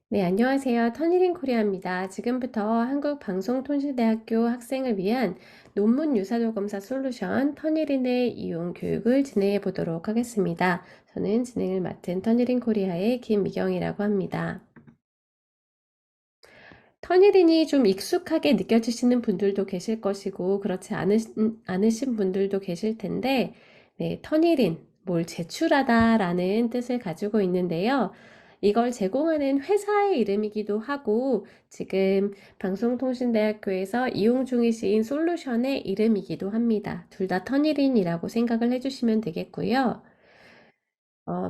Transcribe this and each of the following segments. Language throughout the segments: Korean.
네, 안녕하세요. 터니린 코리아입니다. 지금부터 한국방송통신대학교 학생을 위한 논문 유사도 검사 솔루션 터니린의 이용 교육을 진행해 보도록 하겠습니다. 저는 진행을 맡은 터니린 코리아의 김미경이라고 합니다. 터니린이 좀 익숙하게 느껴지시는 분들도 계실 것이고 그렇지 않으신 분들도 계실 텐데, 네, 터니린, 뭘 제출하다라는 뜻을 가지고 있는데요. 이걸 제공하는 회사의 이름이기도 하고 지금 방송통신대학교에서 이용 중이신 솔루션의 이름이기도 합니다. 둘 다 터니린이라고 생각을 해주시면 되겠고요.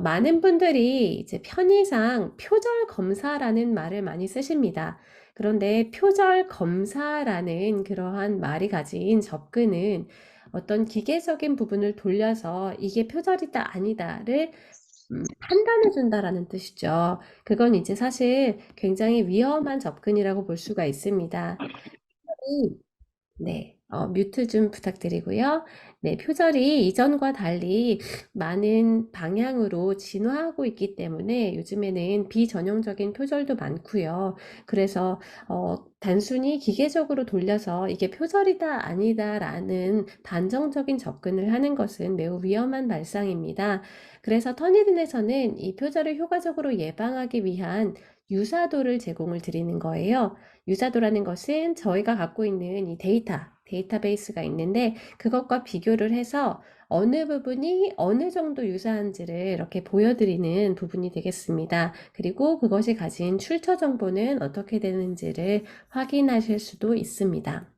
많은 분들이 이제 편의상 표절 검사라는 말을 많이 쓰십니다. 그런데 표절 검사라는 그러한 말이 가진 접근은 어떤 기계적인 부분을 돌려서 이게 표절이다 아니다를 판단해 준다라는 뜻이죠. 그건 이제 사실 굉장히 위험한 접근이라고 볼 수가 있습니다. 네, 뮤트 좀 부탁드리고요. 네, 표절이 이전과 달리 많은 방향으로 진화하고 있기 때문에 요즘에는 비전형적인 표절도 많고요. 그래서 단순히 기계적으로 돌려서 이게 표절이다 아니다라는 단정적인 접근을 하는 것은 매우 위험한 발상입니다. 그래서 터니린에서는 이 표절을 효과적으로 예방하기 위한 유사도를 제공을 드리는 거예요. 유사도라는 것은 저희가 갖고 있는 이 데이터베이스가 있는데 그것과 비교를 해서 어느 부분이 어느 정도 유사한지를 이렇게 보여드리는 부분이 되겠습니다. 그리고 그것이 가진 출처 정보는 어떻게 되는지를 확인하실 수도 있습니다.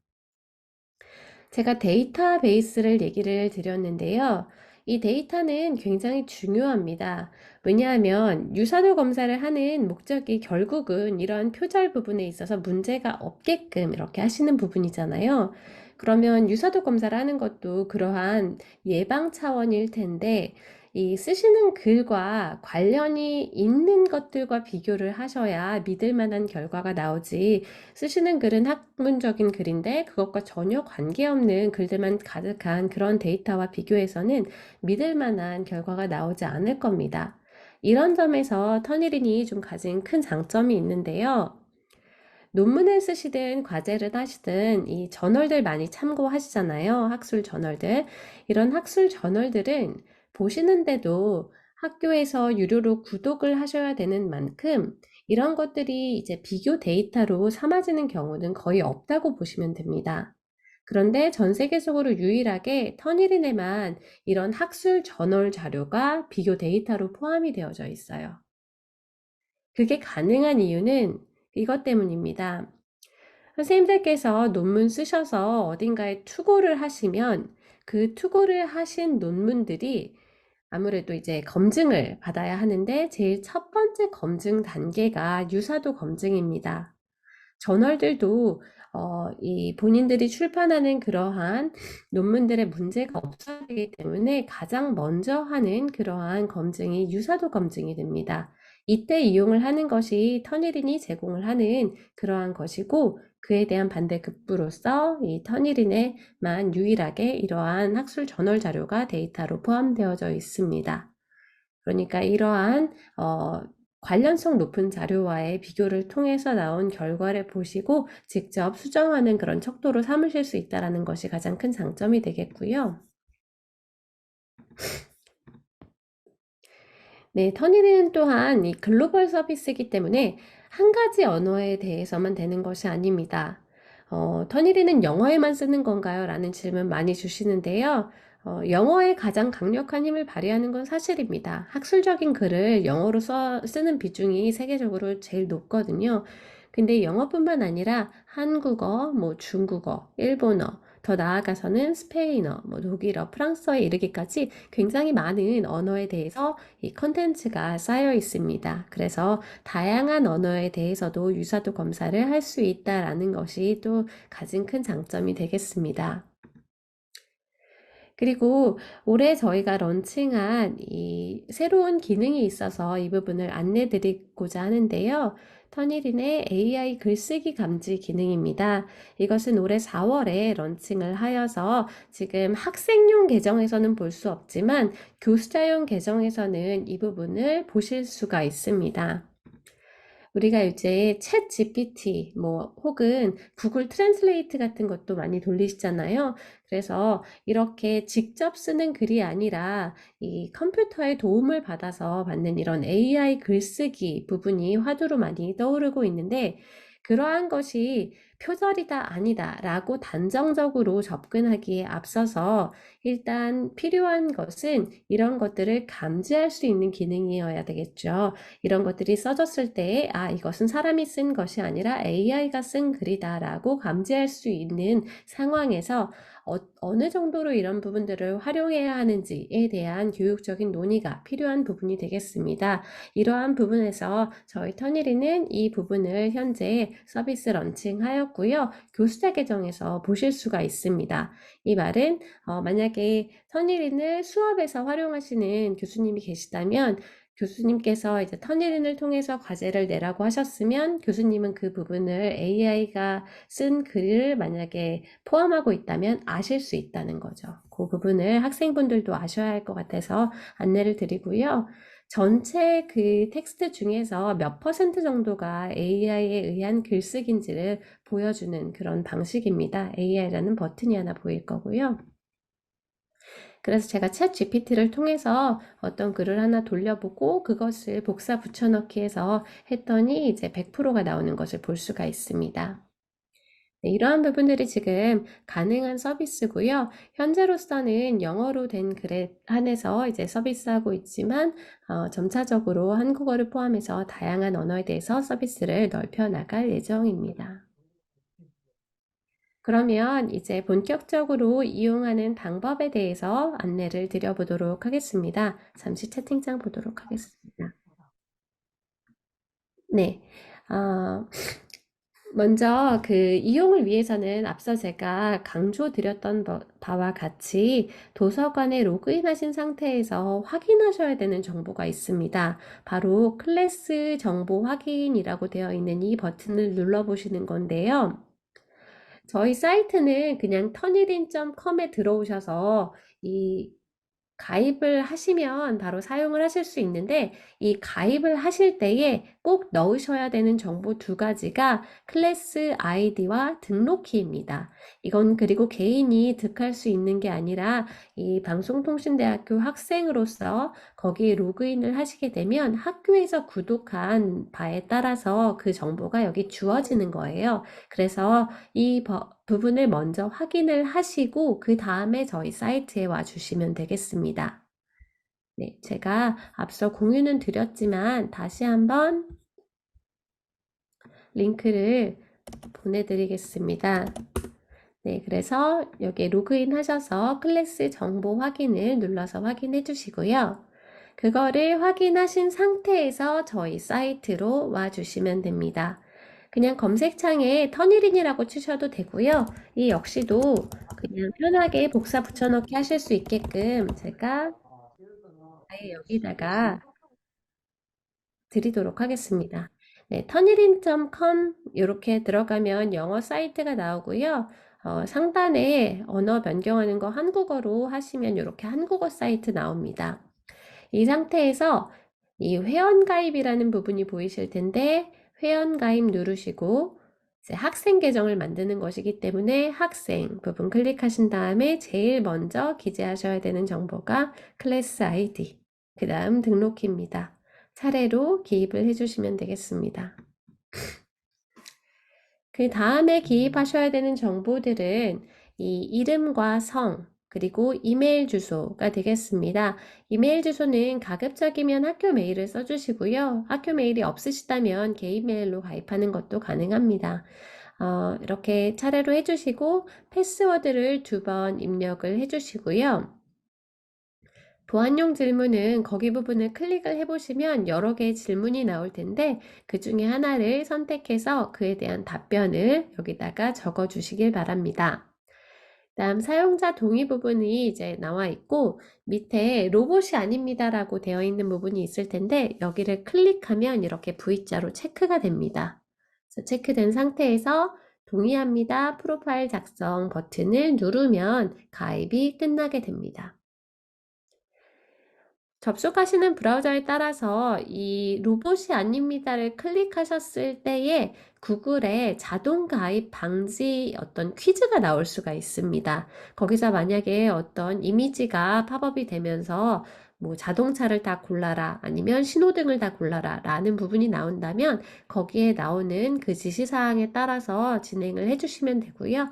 제가 데이터베이스를 얘기를 드렸는데요. 이 데이터는 굉장히 중요합니다. 왜냐하면 유사도 검사를 하는 목적이 결국은 이러한 표절 부분에 있어서 문제가 없게끔 이렇게 하시는 부분이잖아요. 그러면 유사도 검사를 하는 것도 그러한 예방 차원일 텐데 이 쓰시는 글과 관련이 있는 것들과 비교를 하셔야 믿을 만한 결과가 나오지, 쓰시는 글은 학문적인 글인데 그것과 전혀 관계없는 글들만 가득한 그런 데이터와 비교해서는 믿을 만한 결과가 나오지 않을 겁니다. 이런 점에서 터니린이 좀 가진 큰 장점이 있는데요. 논문을 쓰시든 과제를 하시든 이 저널들 많이 참고하시잖아요. 학술 저널들. 이런 학술 저널들은 보시는데도 학교에서 유료로 구독을 하셔야 되는 만큼 이런 것들이 이제 비교 데이터로 삼아지는 경우는 거의 없다고 보시면 됩니다. 그런데 전 세계적으로 유일하게 터니린에만 이런 학술 저널 자료가 비교 데이터로 포함이 되어져 있어요. 그게 가능한 이유는 이것 때문입니다. 선생님들께서 논문 쓰셔서 어딘가에 투고를 하시면 그 투고를 하신 논문들이 아무래도 이제 검증을 받아야 하는데 제일 첫 번째 검증 단계가 유사도 검증입니다. 저널들도 이 본인들이 출판하는 그러한 논문들의 문제가 없어야 되기 때문에 가장 먼저 하는 그러한 검증이 유사도 검증이 됩니다. 이때 이용을 하는 것이 터니린이 제공을 하는 그러한 것이고, 그에 대한 반대급부로서 이 터니린에만 유일하게 이러한 학술 저널 자료가 데이터로 포함되어져 있습니다. 그러니까 이러한 관련성 높은 자료와의 비교를 통해서 나온 결과를 보시고 직접 수정하는 그런 척도로 삼으실 수 있다는 것이 가장 큰 장점이 되겠고요. 네, 터니는 또한 이 글로벌 서비스이기 때문에 한 가지 언어에 대해서만 되는 것이 아닙니다. 터니리는 영어에만 쓰는 건가요? 라는 질문 많이 주시는데요. 영어에 가장 강력한 힘을 발휘하는 건 사실입니다. 학술적인 글을 영어로 쓰는 비중이 세계적으로 제일 높거든요. 근데 영어뿐만 아니라 한국어, 뭐 중국어, 일본어, 더 나아가서는 스페인어, 뭐 독일어, 프랑스어에 이르기까지 굉장히 많은 언어에 대해서 이 컨텐츠가 쌓여 있습니다. 그래서 다양한 언어에 대해서도 유사도 검사를 할 수 있다라는 것이 또 가진 큰 장점이 되겠습니다. 그리고 올해 저희가 런칭한 이 새로운 기능이 있어서 이 부분을 안내 드리고자 하는데요. 터니린의 AI 글쓰기 감지 기능입니다. 이것은 올해 4월에 런칭을 하여서 지금 학생용 계정에서는 볼 수 없지만 교수자용 계정에서는 이 부분을 보실 수가 있습니다. 우리가 이제 챗 GPT 뭐 혹은 구글 트랜슬레이트 같은 것도 많이 돌리시잖아요. 그래서 이렇게 직접 쓰는 글이 아니라 이 컴퓨터의 도움을 받아서 받는 이런 AI 글쓰기 부분이 화두로 많이 떠오르고 있는데, 그러한 것이 표절이다 아니다 라고 단정적으로 접근하기에 앞서서 일단 필요한 것은 이런 것들을 감지할 수 있는 기능이어야 되겠죠. 이런 것들이 써졌을 때 이것은 사람이 쓴 것이 아니라 AI가 쓴 글이다 라고 감지할 수 있는 상황에서 어느 정도로 이런 부분들을 활용해야 하는지에 대한 교육적인 논의가 필요한 부분이 되겠습니다. 이러한 부분에서 저희 터니리는 이 부분을 현재 서비스 런칭하였고요. 교수자 계정에서 보실 수가 있습니다. 이 말은 만약에 터니린을 수업에서 활용하시는 교수님이 계시다면 교수님께서 이제 터니린을 통해서 과제를 내라고 하셨으면 교수님은 그 부분을 AI가 쓴 글을 만약에 포함하고 있다면 아실 수 있다는 거죠. 그 부분을 학생분들도 아셔야 할 것 같아서 안내를 드리고요. 전체 그 텍스트 중에서 몇 퍼센트 정도가 AI에 의한 글쓰기인지를 보여주는 그런 방식입니다. AI라는 버튼이 하나 보일 거고요. 그래서 제가 챗 GPT를 통해서 어떤 글을 하나 돌려보고 그것을 복사 붙여넣기 해서 했더니 이제 100%가 나오는 것을 볼 수가 있습니다. 네, 이러한 부분들이 지금 가능한 서비스고요. 현재로서는 영어로 된 글에 한해서 이제 서비스하고 있지만 점차적으로 한국어를 포함해서 다양한 언어에 대해서 서비스를 넓혀 나갈 예정입니다. 그러면 이제 본격적으로 이용하는 방법에 대해서 안내를 드려보도록 하겠습니다. 잠시 채팅창 보도록 하겠습니다. 네. 먼저 그 이용을 위해서는 앞서 제가 강조드렸던 바와 같이 도서관에 로그인하신 상태에서 확인하셔야 되는 정보가 있습니다. 바로 클래스 정보 확인이라고 되어 있는 이 버튼을 눌러보시는 건데요. 저희 사이트는 그냥 터니린.com에 들어오셔서 이 가입을 하시면 바로 사용을 하실 수 있는데, 이 가입을 하실 때에 꼭 넣으셔야 되는 정보 두 가지가 클래스 아이디와 등록키입니다. 이건 그리고 개인이 득할 수 있는 게 아니라 이 방송통신대학교 학생으로서 거기에 로그인을 하시게 되면 학교에서 구독한 바에 따라서 그 정보가 여기 주어지는 거예요. 그래서 이 부분을 먼저 확인을 하시고 그 다음에 저희 사이트에 와 주시면 되겠습니다. 네, 제가 앞서 공유는 드렸지만 다시 한번 링크를 보내드리겠습니다. 네, 그래서 여기 로그인 하셔서 클래스 정보 확인을 눌러서 확인해 주시고요. 그거를 확인하신 상태에서 저희 사이트로 와 주시면 됩니다. 그냥 검색창에 터니린이라고 치셔도 되고요. 이 역시도 그냥 편하게 복사 붙여넣기 하실 수 있게끔 제가 아예 여기다가 드리도록 하겠습니다. 네, 터니린.com 이렇게 들어가면 영어 사이트가 나오고요. 상단에 언어 변경하는 거 한국어로 하시면 이렇게 한국어 사이트 나옵니다. 이 상태에서 이 회원가입이라는 부분이 보이실 텐데 회원가입 누르시고 이제 학생 계정을 만드는 것이기 때문에 학생 부분 클릭하신 다음에 제일 먼저 기재하셔야 되는 정보가 클래스 아이디, 그 다음 등록키입니다. 차례로 기입을 해주시면 되겠습니다. 그 다음에 기입하셔야 되는 정보들은 이 이름과 성, 그리고 이메일 주소가 되겠습니다. 이메일 주소는 가급적이면 학교 메일을 써주시고요. 학교 메일이 없으시다면 개인 메일로 가입하는 것도 가능합니다. 이렇게 차례로 해주시고 패스워드를 2번 입력을 해주시고요. 보안용 질문은 거기 부분을 클릭을 해보시면 여러 개의 질문이 나올 텐데 그 중에 하나를 선택해서 그에 대한 답변을 여기다가 적어 주시길 바랍니다. 다음 사용자 동의 부분이 이제 나와 있고 밑에 로봇이 아닙니다 라고 되어 있는 부분이 있을 텐데 여기를 클릭하면 이렇게 V자로 체크가 됩니다. 그래서 체크된 상태에서 동의합니다 프로파일 작성 버튼을 누르면 가입이 끝나게 됩니다. 접속하시는 브라우저에 따라서 이 로봇이 아닙니다를 클릭하셨을 때에 구글에 자동 가입 방지 어떤 퀴즈가 나올 수가 있습니다. 거기서 만약에 어떤 이미지가 팝업이 되면서 뭐 자동차를 다 골라라 아니면 신호등을 다 골라라 라는 부분이 나온다면 거기에 나오는 그 지시사항에 따라서 진행을 해주시면 되고요.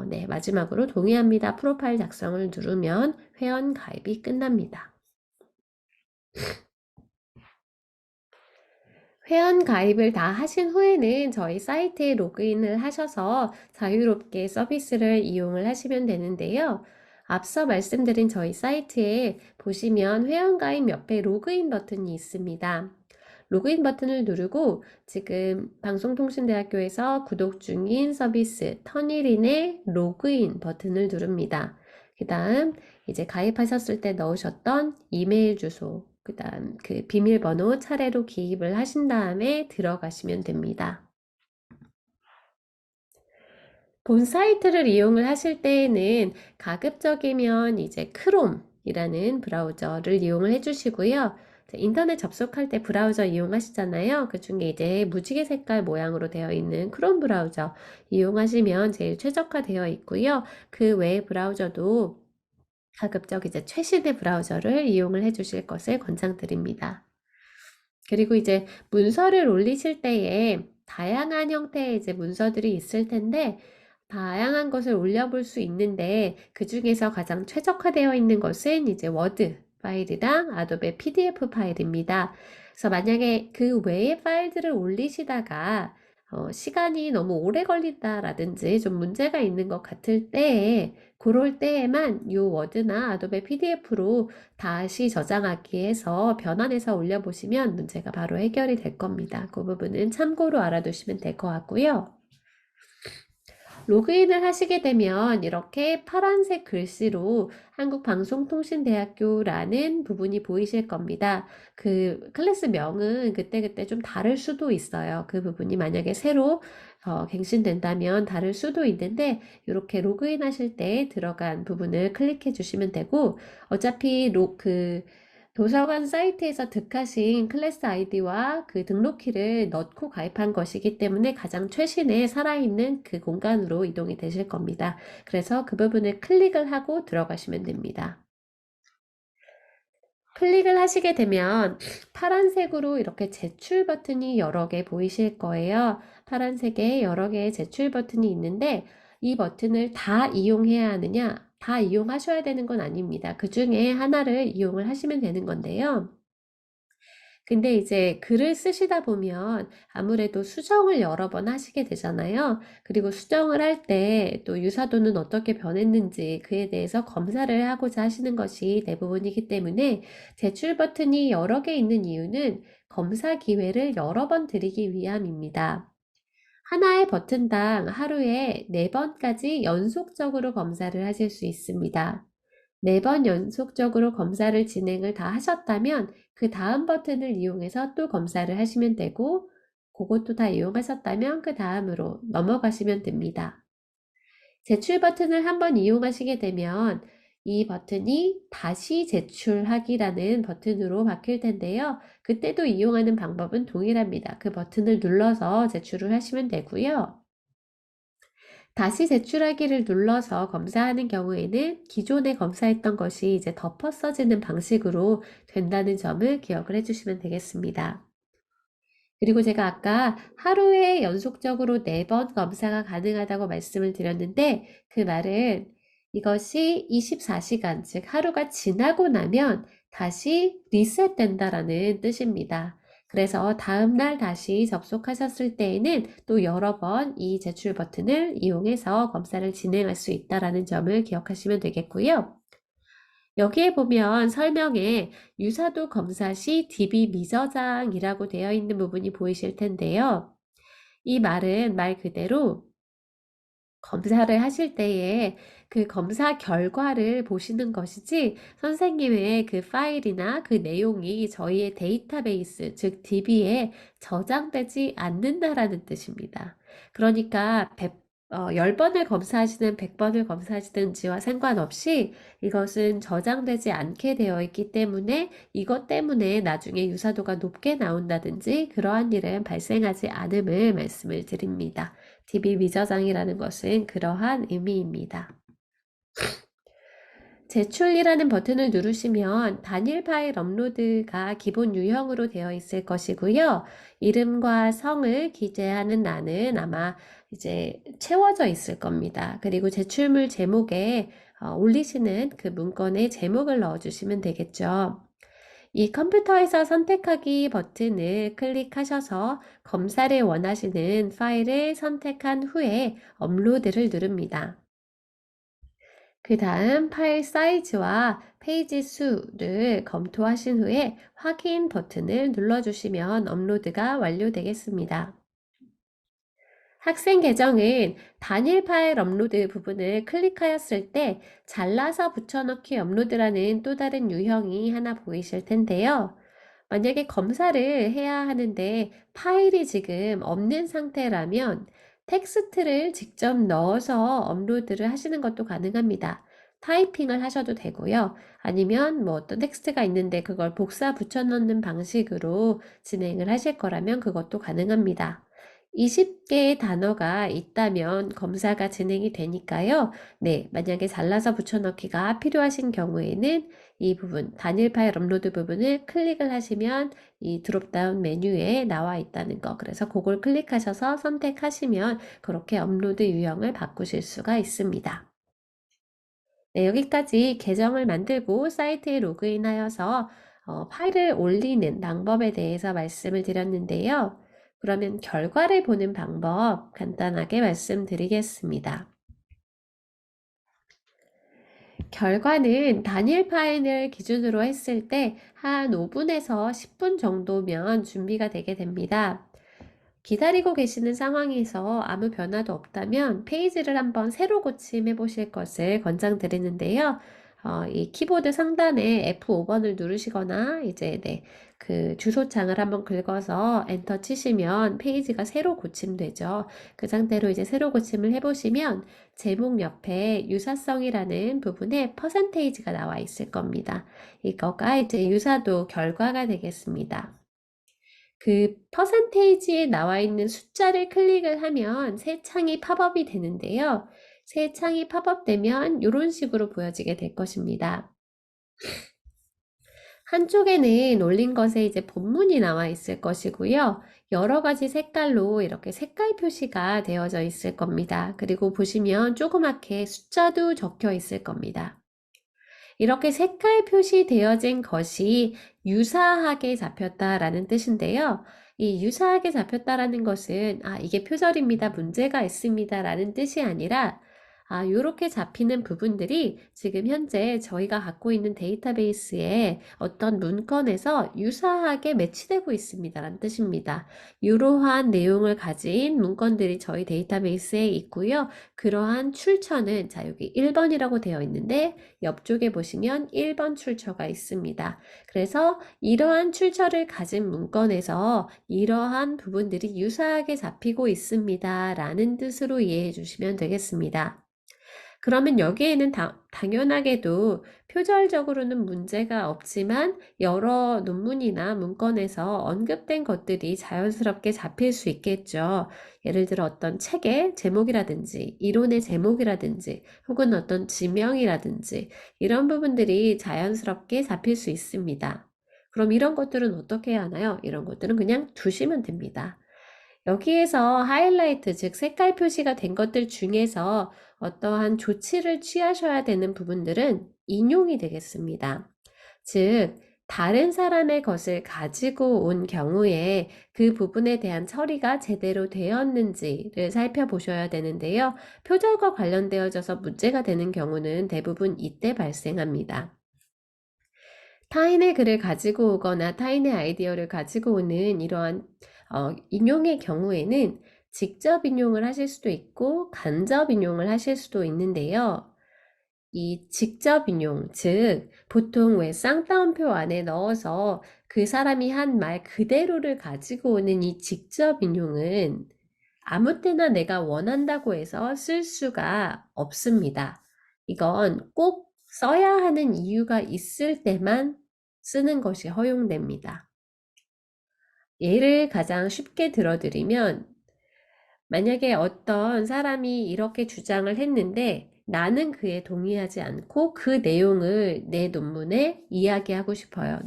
네, 마지막으로 동의합니다. 프로파일 작성을 누르면 회원 가입이 끝납니다. 회원 가입을 다 하신 후에는 저희 사이트에 로그인을 하셔서 자유롭게 서비스를 이용을 하시면 되는데요. 앞서 말씀드린 저희 사이트에 보시면 회원 가입 옆에 로그인 버튼이 있습니다. 로그인 버튼을 누르고 지금 방송통신대학교에서 구독 중인 서비스 터니린의 로그인 버튼을 누릅니다. 그 다음 이제 가입하셨을 때 넣으셨던 이메일 주소, 그 다음 그 비밀번호 차례로 기입을 하신 다음에 들어가시면 됩니다. 본 사이트를 이용을 하실 때에는 가급적이면 이제 크롬이라는 브라우저를 이용을 해주시고요. 인터넷 접속할 때 브라우저 이용하시잖아요. 그 중에 이제 무지개 색깔 모양으로 되어 있는 크롬 브라우저 이용하시면 제일 최적화되어 있고요. 그 외의 브라우저도 가급적 이제 최신의 브라우저를 이용을 해주실 것을 권장드립니다. 그리고 이제 문서를 올리실 때에 다양한 형태의 이제 문서들이 있을 텐데 다양한 것을 올려볼 수 있는데 그 중에서 가장 최적화되어 있는 것은 이제 워드 파일이랑 아도be PDF 파일입니다. 그래서 만약에 그 외의 파일들을 올리시다가 시간이 너무 오래 걸린다라든지 좀 문제가 있는 것 같을 때에 그럴 때에만 이 워드나 아도be PDF로 다시 저장하기 해서 변환해서 올려보시면 문제가 바로 해결이 될 겁니다. 그 부분은 참고로 알아두시면 될 것 같고요. 로그인을 하시게 되면 이렇게 파란색 글씨로 한국방송통신대학교라는 부분이 보이실 겁니다. 그 클래스명은 그때그때 좀 다를 수도 있어요. 그 부분이 만약에 새로 갱신된다면 다를 수도 있는데 이렇게 로그인 하실 때 들어간 부분을 클릭해 주시면 되고 어차피 도서관 사이트에서 득하신 클래스 아이디와 그 등록키를 넣고 가입한 것이기 때문에 가장 최신의 살아있는 그 공간으로 이동이 되실 겁니다. 그래서 그 부분을 클릭을 하고 들어가시면 됩니다. 클릭을 하시게 되면 파란색으로 이렇게 제출 버튼이 여러 개 보이실 거예요. 파란색에 여러 개의 제출 버튼이 있는데 이 버튼을 다 이용해야 하느냐? 다 이용하셔야 되는 건 아닙니다. 그 중에 하나를 이용을 하시면 되는 건데요. 근데 이제 글을 쓰시다 보면 아무래도 수정을 여러 번 하시게 되잖아요. 그리고 수정을 할 때 또 유사도는 어떻게 변했는지 그에 대해서 검사를 하고자 하시는 것이 대부분이기 때문에 제출 버튼이 여러 개 있는 이유는 검사 기회를 여러 번 드리기 위함입니다. 하나의 버튼당 하루에 4번까지 연속적으로 검사를 하실 수 있습니다. 4번 연속적으로 검사를 진행을 다 하셨다면 그 다음 버튼을 이용해서 또 검사를 하시면 되고 그것도 다 이용하셨다면 그 다음으로 넘어가시면 됩니다. 제출 버튼을 한번 이용하시게 되면 이 버튼이 다시 제출하기라는 버튼으로 바뀔 텐데요. 그때도 이용하는 방법은 동일합니다. 그 버튼을 눌러서 제출을 하시면 되고요. 다시 제출하기를 눌러서 검사하는 경우에는 기존에 검사했던 것이 이제 덮어 써지는 방식으로 된다는 점을 기억을 해주시면 되겠습니다. 그리고 제가 아까 하루에 연속적으로 4번 검사가 가능하다고 말씀을 드렸는데 그 말은 이것이 24시간, 즉 하루가 지나고 나면 다시 리셋된다라는 뜻입니다. 그래서 다음날 다시 접속하셨을 때에는 또 여러 번 이 제출 버튼을 이용해서 검사를 진행할 수 있다라는 점을 기억하시면 되겠고요. 여기에 보면 설명에 유사도 검사 시 DB 미저장이라고 되어 있는 부분이 보이실 텐데요. 이 말은 말 그대로 검사를 하실 때에 그 검사 결과를 보시는 것이지 선생님의 그 파일이나 그 내용이 저희의 데이터베이스, 즉 DB에 저장되지 않는다라는 뜻입니다. 그러니까 10번을 검사하시든 100번을 검사하시든지와 상관없이 이것은 저장되지 않게 되어 있기 때문에 이것 때문에 나중에 유사도가 높게 나온다든지 그러한 일은 발생하지 않음을 말씀을 드립니다. DB 미저장이라는 것은 그러한 의미입니다. 제출이라는 버튼을 누르시면 단일 파일 업로드가 기본 유형으로 되어 있을 것이고요. 이름과 성을 기재하는栏은 아마 이제 채워져 있을 겁니다. 그리고 제출물 제목에 올리시는 그 문건의 제목을 넣어주시면 되겠죠. 이 컴퓨터에서 선택하기 버튼을 클릭하셔서 검사를 원하시는 파일을 선택한 후에 업로드를 누릅니다. 그 다음 파일 사이즈와 페이지 수를 검토하신 후에 확인 버튼을 눌러주시면 업로드가 완료되겠습니다. 학생 계정은 단일 파일 업로드 부분을 클릭하였을 때 잘라서 붙여넣기 업로드라는 또 다른 유형이 하나 보이실 텐데요. 만약에 검사를 해야 하는데 파일이 지금 없는 상태라면 텍스트를 직접 넣어서 업로드를 하시는 것도 가능합니다. 타이핑을 하셔도 되고요. 아니면 뭐 어떤 텍스트가 있는데 그걸 복사 붙여 넣는 방식으로 진행을 하실 거라면 그것도 가능합니다. 20개의 단어가 있다면 검사가 진행이 되니까요. 네, 만약에 잘라서 붙여넣기가 필요하신 경우에는 이 부분, 단일 파일 업로드 부분을 클릭을 하시면 이 드롭다운 메뉴에 나와 있다는 거. 그래서 그걸 클릭하셔서 선택하시면 그렇게 업로드 유형을 바꾸실 수가 있습니다. 네, 여기까지 계정을 만들고 사이트에 로그인하여서 파일을 올리는 방법에 대해서 말씀을 드렸는데요. 그러면 결과를 보는 방법 간단하게 말씀드리겠습니다. 결과는 단일 파일을 기준으로 했을 때 한 5분에서 10분 정도면 준비가 되게 됩니다. 기다리고 계시는 상황에서 아무 변화도 없다면 페이지를 한번 새로 고침해 보실 것을 권장드리는데요. 이 키보드 상단에 F5번을 누르시거나 이제 그 주소창을 한번 긁어서 엔터 치시면 페이지가 새로 고침되죠. 그 상태로 이제 새로 고침을 해보시면 제목 옆에 유사성이라는 부분에 퍼센테이지가 나와 있을 겁니다. 이거가 이제 유사도 결과가 되겠습니다. 그 퍼센테이지에 나와 있는 숫자를 클릭을 하면 새 창이 팝업이 되는데요. 새 창이 팝업되면 이런 식으로 보여지게 될 것입니다. 한쪽에는 올린 것에 이제 본문이 나와 있을 것이고요. 여러 가지 색깔로 이렇게 색깔 표시가 되어져 있을 겁니다. 그리고 보시면 조그맣게 숫자도 적혀 있을 겁니다. 이렇게 색깔 표시되어진 것이 유사하게 잡혔다라는 뜻인데요. 이 유사하게 잡혔다라는 것은 이게 표절입니다. 문제가 있습니다라는 뜻이 아니라 요렇게 잡히는 부분들이 지금 현재 저희가 갖고 있는 데이터베이스에 어떤 문건에서 유사하게 매치되고 있습니다라는 뜻입니다. 이러한 내용을 가진 문건들이 저희 데이터베이스에 있고요. 그러한 출처는 자 여기 1번이라고 되어 있는데 옆쪽에 보시면 1번 출처가 있습니다. 그래서 이러한 출처를 가진 문건에서 이러한 부분들이 유사하게 잡히고 있습니다. 라는 뜻으로 이해해 주시면 되겠습니다. 그러면 여기에는 당연하게도 표절적으로는 문제가 없지만 여러 논문이나 문건에서 언급된 것들이 자연스럽게 잡힐 수 있겠죠. 예를 들어 어떤 책의 제목이라든지 이론의 제목이라든지 혹은 어떤 지명이라든지 이런 부분들이 자연스럽게 잡힐 수 있습니다. 그럼 이런 것들은 어떻게 해야 하나요? 이런 것들은 그냥 두시면 됩니다. 여기에서 하이라이트, 즉 색깔 표시가 된 것들 중에서 어떠한 조치를 취하셔야 되는 부분들은 인용이 되겠습니다. 즉, 다른 사람의 것을 가지고 온 경우에 그 부분에 대한 처리가 제대로 되었는지를 살펴보셔야 되는데요. 표절과 관련되어져서 문제가 되는 경우는 대부분 이때 발생합니다. 타인의 글을 가지고 오거나 타인의 아이디어를 가지고 오는 이러한 인용의 경우에는 직접 인용을 하실 수도 있고 간접 인용을 하실 수도 있는데요. 이 직접 인용, 즉 보통 왜 쌍따옴표 안에 넣어서 그 사람이 한 말 그대로를 가지고 오는 이 직접 인용은 아무 때나 내가 원한다고 해서 쓸 수가 없습니다. 이건 꼭 써야 하는 이유가 있을 때만 쓰는 것이 허용됩니다. 예를 가장 쉽게 들어드리면 만약에 어떤 사람이 이렇게 주장을 했는데 나는 그에 동의하지 않고 그 내용을 내 논문에 이야기하고 싶어요.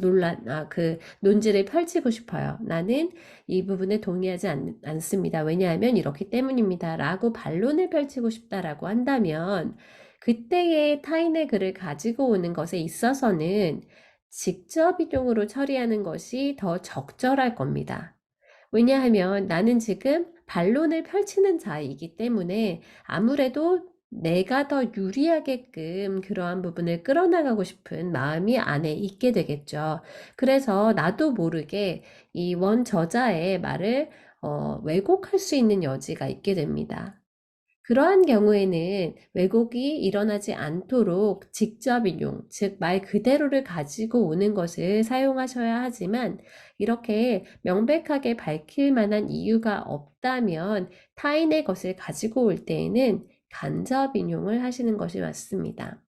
그 논지를 펼치고 싶어요. 나는 이 부분에 동의하지 않습니다. 왜냐하면 이렇기 때문입니다. 라고 반론을 펼치고 싶다라고 한다면 그때의 타인의 글을 가지고 오는 것에 있어서는 직접 인용으로 처리하는 것이 더 적절할 겁니다. 왜냐하면 나는 지금 반론을 펼치는 자이기 때문에 아무래도 내가 더 유리하게끔 그러한 부분을 끌어나가고 싶은 마음이 안에 있게 되겠죠. 그래서 나도 모르게 이 원저자의 말을 왜곡할 수 있는 여지가 있게 됩니다. 그러한 경우에는 왜곡이 일어나지 않도록 직접 인용, 즉 말 그대로를 가지고 오는 것을 사용하셔야 하지만 이렇게 명백하게 밝힐 만한 이유가 없다면 타인의 것을 가지고 올 때에는 간접 인용을 하시는 것이 맞습니다.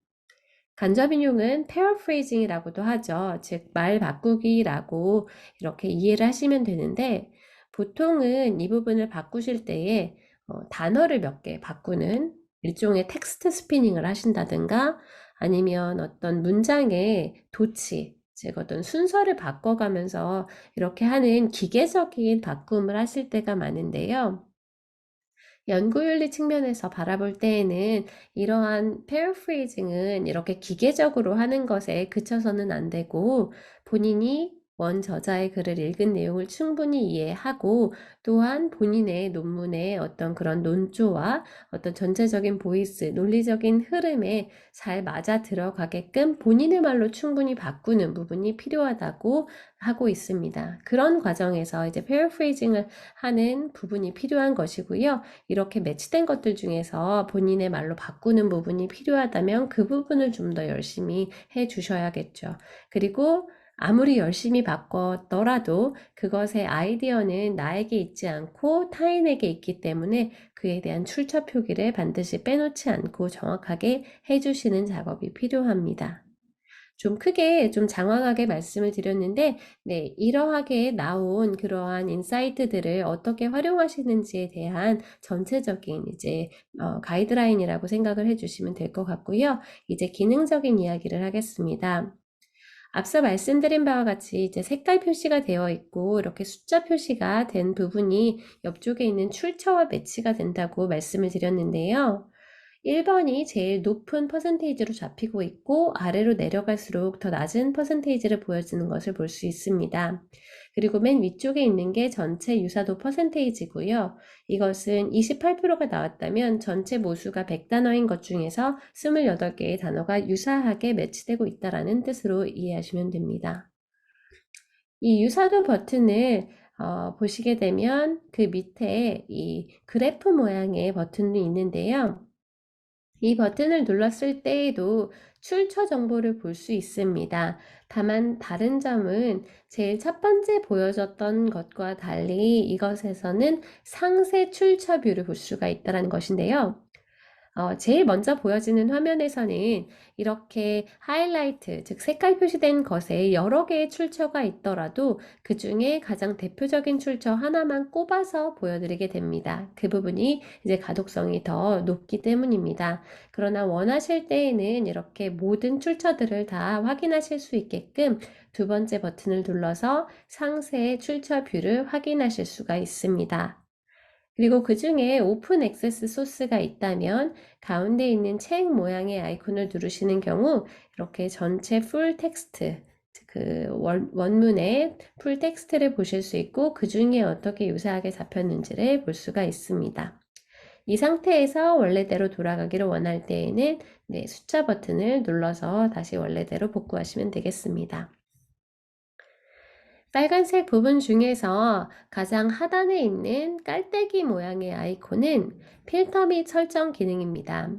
간접 인용은 paraphrasing이라고도 하죠. 즉, 말 바꾸기라고 이렇게 이해를 하시면 되는데, 보통은 이 부분을 바꾸실 때에 단어를 몇 개 바꾸는 일종의 텍스트 스피닝을 하신다든가, 아니면 어떤 문장의 도치, 즉 어떤 순서를 바꿔가면서 이렇게 하는 기계적인 바꿈을 하실 때가 많은데요. 연구윤리 측면에서 바라볼 때에는 이러한 paraphrasing은 이렇게 기계적으로 하는 것에 그쳐서는 안 되고 본인이 원저자의 글을 읽은 내용을 충분히 이해하고 또한 본인의 논문의 어떤 그런 논조와 어떤 전체적인 보이스, 논리적인 흐름에 잘 맞아 들어가게끔 본인의 말로 충분히 바꾸는 부분이 필요하다고 하고 있습니다. 그런 과정에서 이제 paraphrasing을 하는 부분이 필요한 것이고요. 이렇게 매치된 것들 중에서 본인의 말로 바꾸는 부분이 필요하다면 그 부분을 좀 더 열심히 해 주셔야겠죠. 그리고 아무리 열심히 바꿨더라도 그것의 아이디어는 나에게 있지 않고 타인에게 있기 때문에 그에 대한 출처 표기를 반드시 빼놓지 않고 정확하게 해주시는 작업이 필요합니다. 좀 크게 좀 장황하게 말씀을 드렸는데 네, 이러하게 나온 그러한 인사이트들을 어떻게 활용하시는지에 대한 전체적인 이제 가이드라인이라고 생각을 해주시면 될 것 같고요. 이제 기능적인 이야기를 하겠습니다. 앞서 말씀드린 바와 같이 이제 색깔 표시가 되어 있고 이렇게 숫자 표시가 된 부분이 옆쪽에 있는 출처와 매치가 된다고 말씀을 드렸는데요. 1번이 제일 높은 퍼센테이지로 잡히고 있고 아래로 내려갈수록 더 낮은 퍼센테이지를 보여주는 것을 볼 수 있습니다. 그리고 맨 위쪽에 있는 게 전체 유사도 퍼센테이지고요. 이것은 28%가 나왔다면 전체 모수가 100단어인 것 중에서 28개의 단어가 유사하게 매치되고 있다는 뜻으로 이해하시면 됩니다. 이 유사도 버튼을 보시게 되면 그 밑에 이 그래프 모양의 버튼도 있는데요. 이 버튼을 눌렀을 때에도 출처 정보를 볼 수 있습니다. 다만 다른 점은 제일 첫 번째 보여줬던 것과 달리 이것에서는 상세 출처 뷰를 볼 수가 있다는 것인데요. 제일 먼저 보여지는 화면에서는 이렇게 하이라이트, 즉 색깔 표시된 것에 여러 개의 출처가 있더라도 그 중에 가장 대표적인 출처 하나만 꼽아서 보여드리게 됩니다. 그 부분이 이제 가독성이 더 높기 때문입니다. 그러나 원하실 때에는 이렇게 모든 출처들을 다 확인하실 수 있게끔 두 번째 버튼을 눌러서 상세 출처 뷰를 확인하실 수가 있습니다. 그리고 그 중에 오픈 액세스 소스가 있다면 가운데 있는 책 모양의 아이콘을 누르시는 경우 이렇게 전체 풀 텍스트, 그 원문의 풀 텍스트를 보실 수 있고 그 중에 어떻게 유사하게 잡혔는지를 볼 수가 있습니다. 이 상태에서 원래대로 돌아가기를 원할 때에는 네, 숫자 버튼을 눌러서 다시 원래대로 복구하시면 되겠습니다. 빨간색 부분 중에서 가장 하단에 있는 깔때기 모양의 아이콘은 필터 및 설정 기능입니다.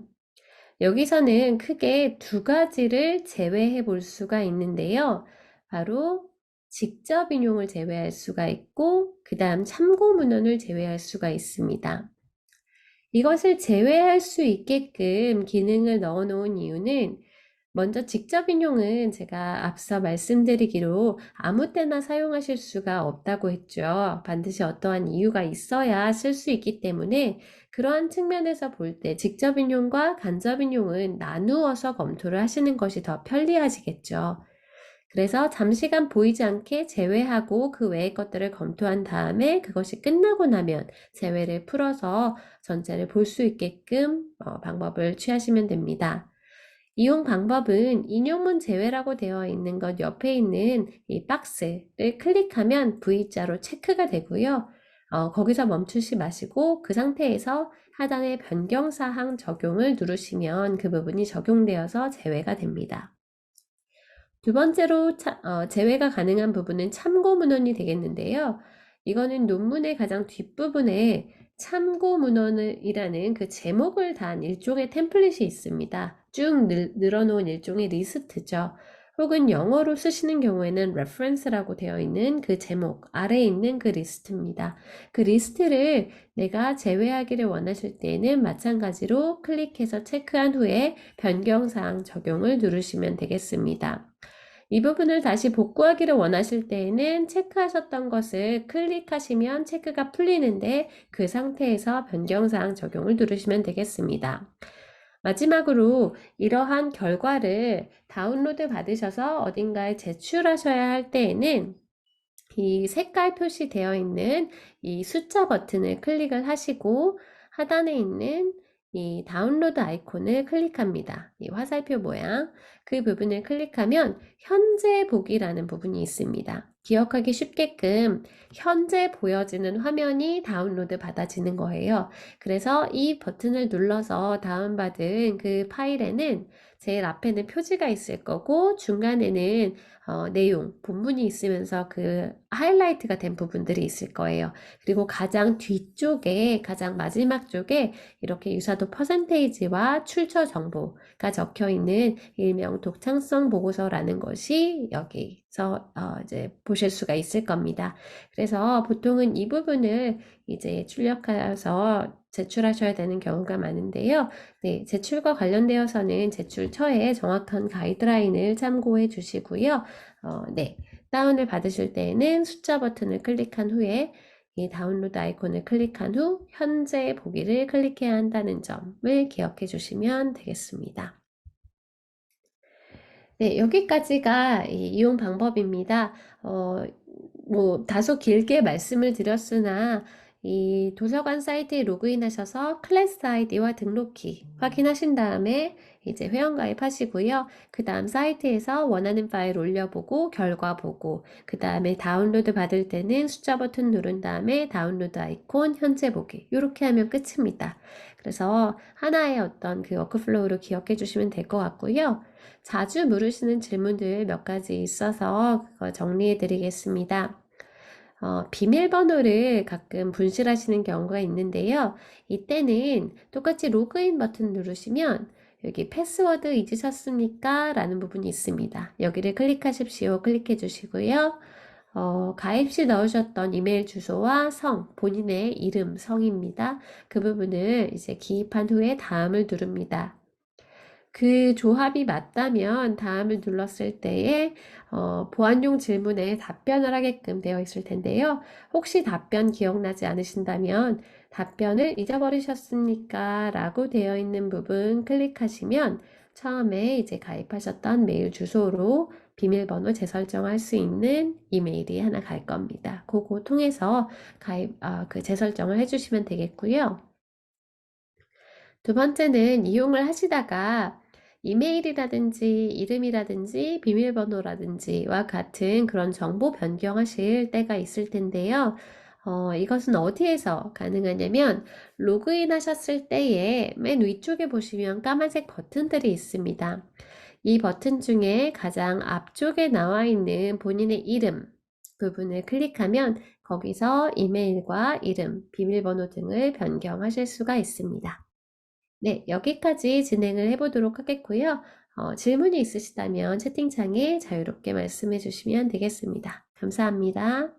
여기서는 크게 두 가지를 제외해 볼 수가 있는데요. 바로 직접 인용을 제외할 수가 있고, 그 다음 참고 문헌을 제외할 수가 있습니다. 이것을 제외할 수 있게끔 기능을 넣어 놓은 이유는, 먼저 직접 인용은 제가 앞서 말씀드리기로 아무 때나 사용하실 수가 없다고 했죠. 반드시 어떠한 이유가 있어야 쓸 수 있기 때문에, 그러한 측면에서 볼 때 직접 인용과 간접 인용은 나누어서 검토를 하시는 것이 더 편리하시겠죠. 그래서 잠시간 보이지 않게 제외하고 그 외의 것들을 검토한 다음에 그것이 끝나고 나면 제외를 풀어서 전체를 볼 수 있게끔 방법을 취하시면 됩니다. 이용 방법은 인용문 제외라고 되어 있는 것 옆에 있는 이 박스를 클릭하면 V자로 체크가 되고요. 거기서 멈추지 마시고 그 상태에서 하단의 변경사항 적용을 누르시면 그 부분이 적용되어서 제외가 됩니다. 두 번째로 제외가 가능한 부분은 참고 문헌이 되겠는데요. 이거는 논문의 가장 뒷부분에 참고 문헌이라는 그 제목을 단 일종의 템플릿이 있습니다. 쭉 늘어놓은 일종의 리스트죠. 혹은 영어로 쓰시는 경우에는 reference라고 되어 있는 그 제목 아래에 있는 그 리스트입니다. 그 리스트를 내가 제외하기를 원하실 때에는 마찬가지로 클릭해서 체크한 후에 변경사항 적용을 누르시면 되겠습니다. 이 부분을 다시 복구하기를 원하실 때에는 체크하셨던 것을 클릭하시면 체크가 풀리는데, 그 상태에서 변경사항 적용을 누르시면 되겠습니다. 마지막으로 이러한 결과를 다운로드 받으셔서 어딘가에 제출하셔야 할 때에는 이 색깔 표시되어 있는 이 숫자 버튼을 클릭을 하시고 하단에 있는 이 다운로드 아이콘을 클릭합니다. 이 화살표 모양, 그 부분을 클릭하면 현재 보기라는 부분이 있습니다. 기억하기 쉽게끔 현재 보여지는 화면이 다운로드 받아지는 거예요. 그래서 이 버튼을 눌러서 다운받은 그 파일에는 제일 앞에는 표지가 있을 거고, 중간에는 내용, 본문이 있으면서 그 하이라이트가 된 부분들이 있을 거예요. 그리고 가장 뒤쪽에, 가장 마지막 쪽에 이렇게 유사도 퍼센테이지와 출처 정보가 적혀 있는 일명 독창성 보고서라는 것이 여기서 이제 보실 수가 있을 겁니다. 그래서 보통은 이 부분을 이제 출력해서 제출하셔야 되는 경우가 많은데요. 네, 제출과 관련되어서는 제출처에 정확한 가이드라인을 참고해 주시고요. 네, 다운을 받으실 때에는 숫자 버튼을 클릭한 후에 이 다운로드 아이콘을 클릭한 후 현재 보기를 클릭해야 한다는 점을 기억해 주시면 되겠습니다. 네, 여기까지가 이 이용 방법입니다. 다소 길게 말씀을 드렸으나 이 도서관 사이트에 로그인하셔서 클래스 아이디와 등록키 확인하신 다음에 이제 회원가입 하시고요. 그 다음 사이트에서 원하는 파일 올려보고 결과 보고, 그 다음에 다운로드 받을 때는 숫자 버튼 누른 다음에 다운로드 아이콘 현재 보기, 이렇게 하면 끝입니다. 그래서 하나의 어떤 그 워크플로우를 기억해 주시면 될 것 같고요. 자주 물으시는 질문들 몇 가지 있어서 그거 정리해 드리겠습니다. 비밀번호를 가끔 분실하시는 경우가 있는데요. 이때는 똑같이 로그인 버튼 누르시면 여기 패스워드 잊으셨습니까? 라는 부분이 있습니다. 여기를 클릭하십시오. 클릭해 주시고요. 가입 시 넣으셨던 이메일 주소와 성, 본인의 이름, 성입니다. 그 부분을 이제 기입한 후에 다음을 누릅니다. 그 조합이 맞다면 다음을 눌렀을 때에 보안용 질문에 답변을 하게끔 되어 있을 텐데요. 혹시 답변 기억나지 않으신다면 답변을 잊어버리셨습니까? 라고 되어 있는 부분 클릭하시면 처음에 이제 가입하셨던 메일 주소로 비밀번호 재설정할 수 있는 이메일이 하나 갈 겁니다. 그거 통해서 그 재설정을 해주시면 되겠고요. 두 번째는 이용을 하시다가 이메일이라든지 이름이라든지 비밀번호라든지와 같은 그런 정보 변경하실 때가 있을 텐데요. 이것은 어디에서 가능하냐면 로그인 하셨을 때에 맨 위쪽에 보시면 까만색 버튼들이 있습니다. 이 버튼 중에 가장 앞쪽에 나와 있는 본인의 이름 부분을 클릭하면 거기서 이메일과 이름, 비밀번호 등을 변경하실 수가 있습니다. 네, 여기까지 진행을 해보도록 하겠고요. 질문이 있으시다면 채팅창에 자유롭게 말씀해 주시면 되겠습니다. 감사합니다.